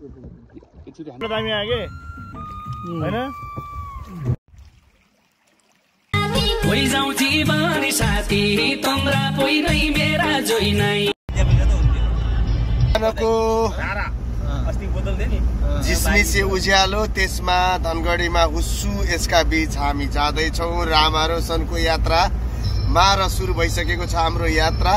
दामी आगे हैन कोही जाऊ जीवनी साथी तम्रा पोइ नै मेरा जोइ नै अस्ति बोतल दे नि झिसमिसे उज्यालो त्यसमा धनगढीमा हुस्सु यसका बीच हामी जाँदैछौँ रामा रोशनको यात्रामा र सुरु भइसकेको छ हाम्रो यात्रा।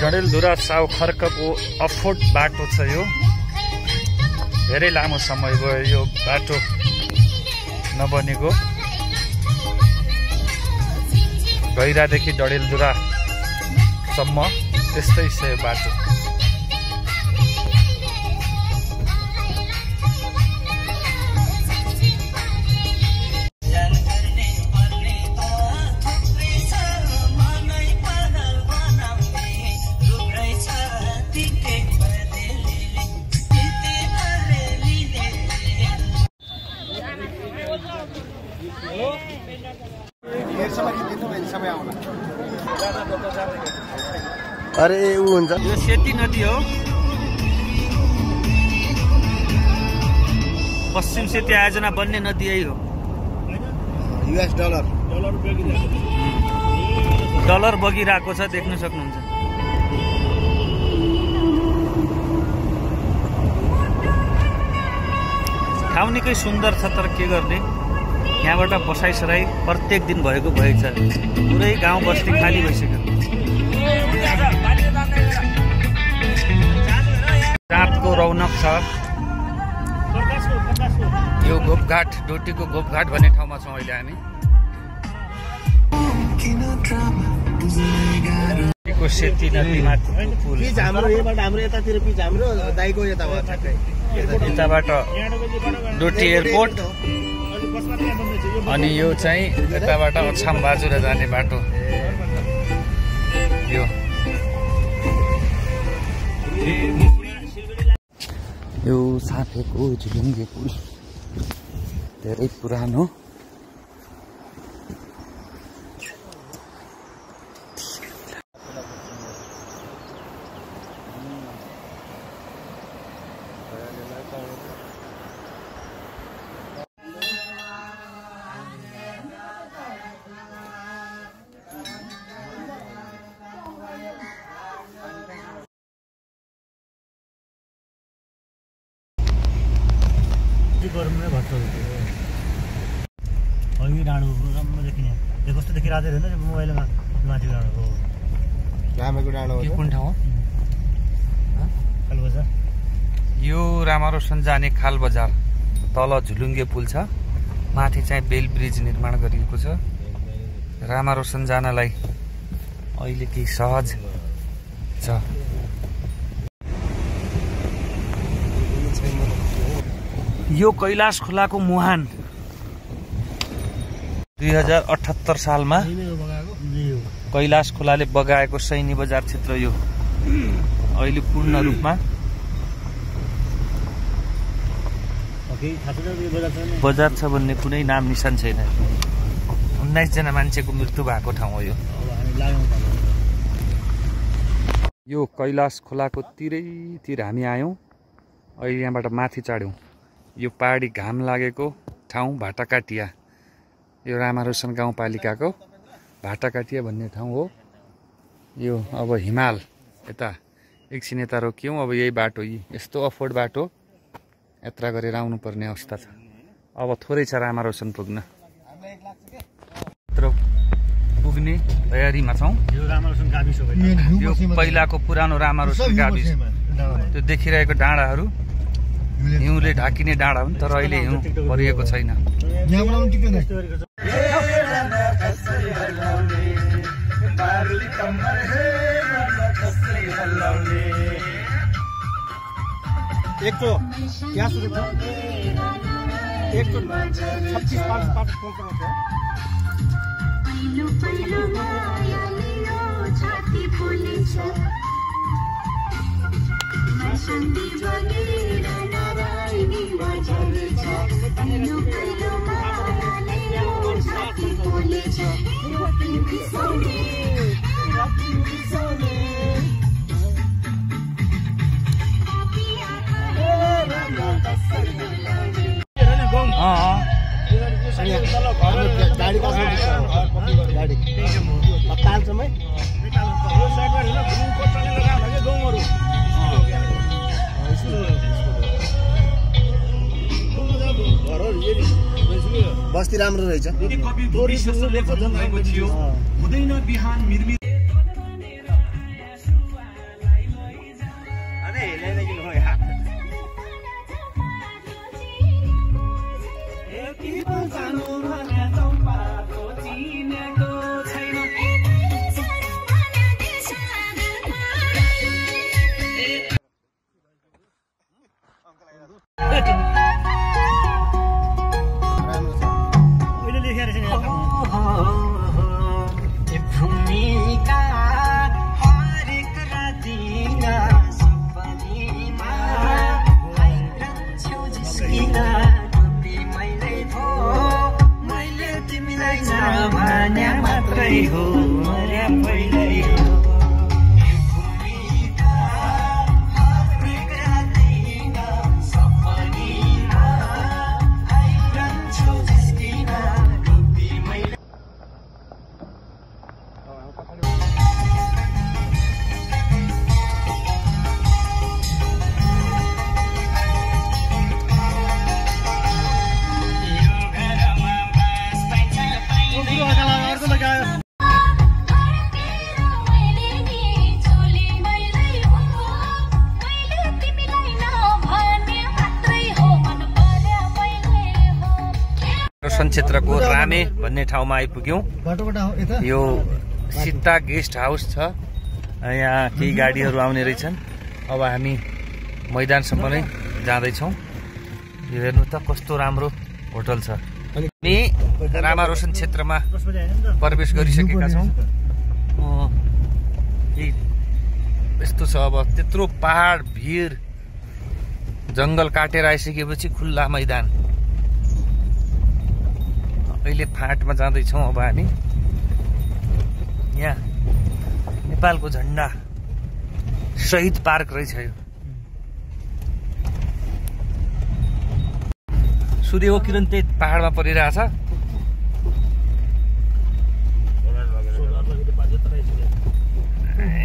डडेलधुरा साउ खर्कको अफोर्ड बाटो छ यो। धेरै लामो समय भयो यो बाटो नबनेको। गैरादेखि डडेलधुरासम्म त्यस्तै छ यो बाटो। अरे ऊ हुन्छ यो सेती नदी हो। पश्चिम सेती आयोजना बन्ने नदी यही हो। US डलर बगिरहेको छ देख्न सक्नुहुन्छ। ठाउँ निकै सुन्दर छ तर के गर्ने यहाँबाट बसाइसराई प्रत्येक दिन भएको भएछ। पुरै गाउँ बस्ती खाली भइसक्यो। रातको रौनक छ। यो गोपघाट डोटीको गोपघाट भन्ने ठाउँमा छौँ अहिले हामी। सेती नदीमाथि पिच हाम्रो यहाँबाट हाम्रो यतातिर पिच हाम्रो दाइको यता भयो ठ्याक्कै। यताबाट डोटी एयरपोर्ट अनि यो चाहिँ यताबाट अछाम बाजुरा जाने बाटो। यो साथेको झुलुङ्गे पुल धेरै पुरानो। डाँडो राम्रो देखिने कस्तो देखिरहेको थियो होइन मोबाइलमा माथि डाँडो हो। रामेको डाँडो हो। कुन ठाउँ हो? खाल बजार। यो रामा रोशन जाने खाल बजार। तल झुलुङ्गे पुल छ, माथि चाहिँ बेल ब्रिज निर्माण गरिएको छ। रामा रोशन जानलाई अहिले केही सहज छ। यो कैलाश खोलाको मुहान 2078 सालमा कैलाश खोलाले बगाएको सैनी बजार क्षेत्र यो अहिले पूर्ण रूपमा बजार छ भन्ने कुनै नाम निशान छैन। 19 जना मान्छेको मृत्यु भएको ठाउँ हो यो कैलाश खोलाको तिरैतिर हामी आयौँ। अहिले यहाँबाट माथि चढ्यौँ। यो पहाडी घाम लागेको ठाउँ भाटाकाटिया। यो रामा रोशन गाउँपालिकाको भाटाकाटिया भन्ने ठाउँ हो यो। अब हिमाल यता एकछिन यता रोक्यौँ। अब यही बाटो यस्तो अफोर्ड बाटो यात्रा गरेर आउनुपर्ने अवस्था छ। अब थोरै छ रामा रोशन पुग्न। पुग्ने तयारीमा छौँ। यो रामा रोशन गाविस हो। यो पहिलाको पुरानो रामा रोशन गाविस। त्यो देखिरहेको डाँडाहरू हिउँले ढाकिने डाँडा हुन् तर अहिले हिउँ परिएको छैन। एक तो क्या सुरु था? एक तो 26 5 बस्ती राम्रो रहेछ। क्षेत्रको रामे भन्ने ठाउँमा आइपुग्यौं। यो सीता गेस्ट हाउस छ। यहाँ केही गाडीहरू आउने रहेछन्। अब हामी मैदानसम्म नै जाँदैछौँ। यो हेर्नु त कस्तो राम्रो होटल छ। हामी रामा रोशन क्षेत्रमा प्रवेश गरिसकेका छौँ। यस्तो छ अब त्यत्रो पहाड भिर जङ्गल काटेर आइसकेपछि खुल्ला मैदान। अहिले फाँटमा जाँदैछौँ। अब हामी यहाँ नेपालको झन्डा शहीद पार्क रहेछ। यो सूर्यको किरण त्यही पहाडमा परिरहेछ।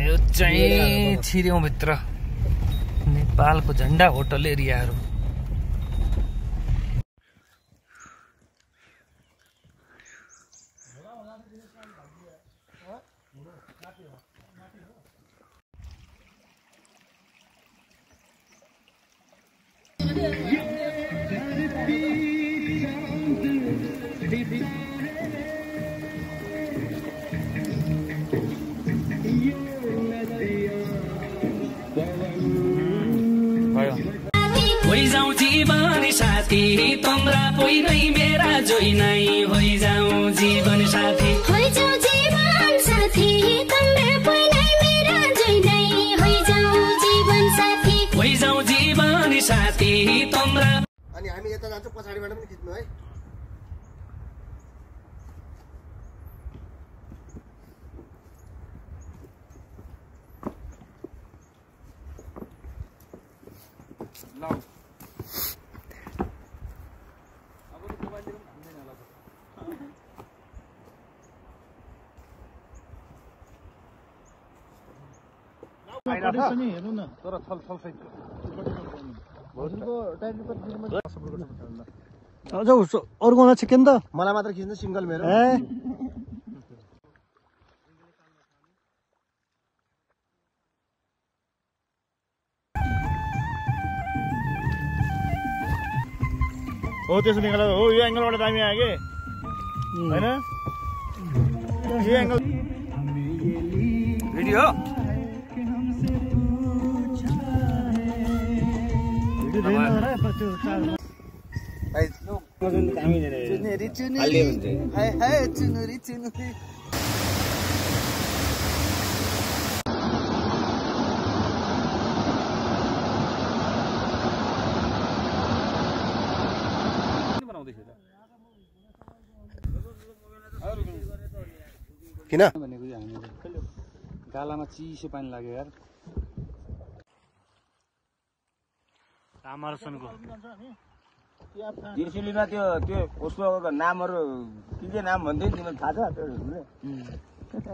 यो चाहिँ छिर्यौँ भित्र नेपालको झन्डा होटल एरियाहरू। होइ जाऊ जीवन साथी तम्रा पोइ नै मेरा जोइ नै होइ जाऊ जीवन साथी होइ जाऊ जीवन साथी तम्रा पोइ नै मेरा जोइ नै होइ जाऊ जीवन साथी होइ जाऊ जीवन साथी तम्रा। अनि हामी यता जान्छौँ पछाडिबाट पनि खिच्नु है। अरूकोमा छिक्यो नि त, मलाई मात्र खिच्नु सिङ्गल मेरो। हो त्यसो निकाल हो। यो एङ्गलबाट दामी आयो कि होइन? यो एङ्गल भिडियो किन भनेको हामीले गालामा चिसो पानी लाग्यो यार रामरसनको त्रिशुलीमा त्यो उसको नामहरू के नाम भन्दै तिमीलाई थाहा छ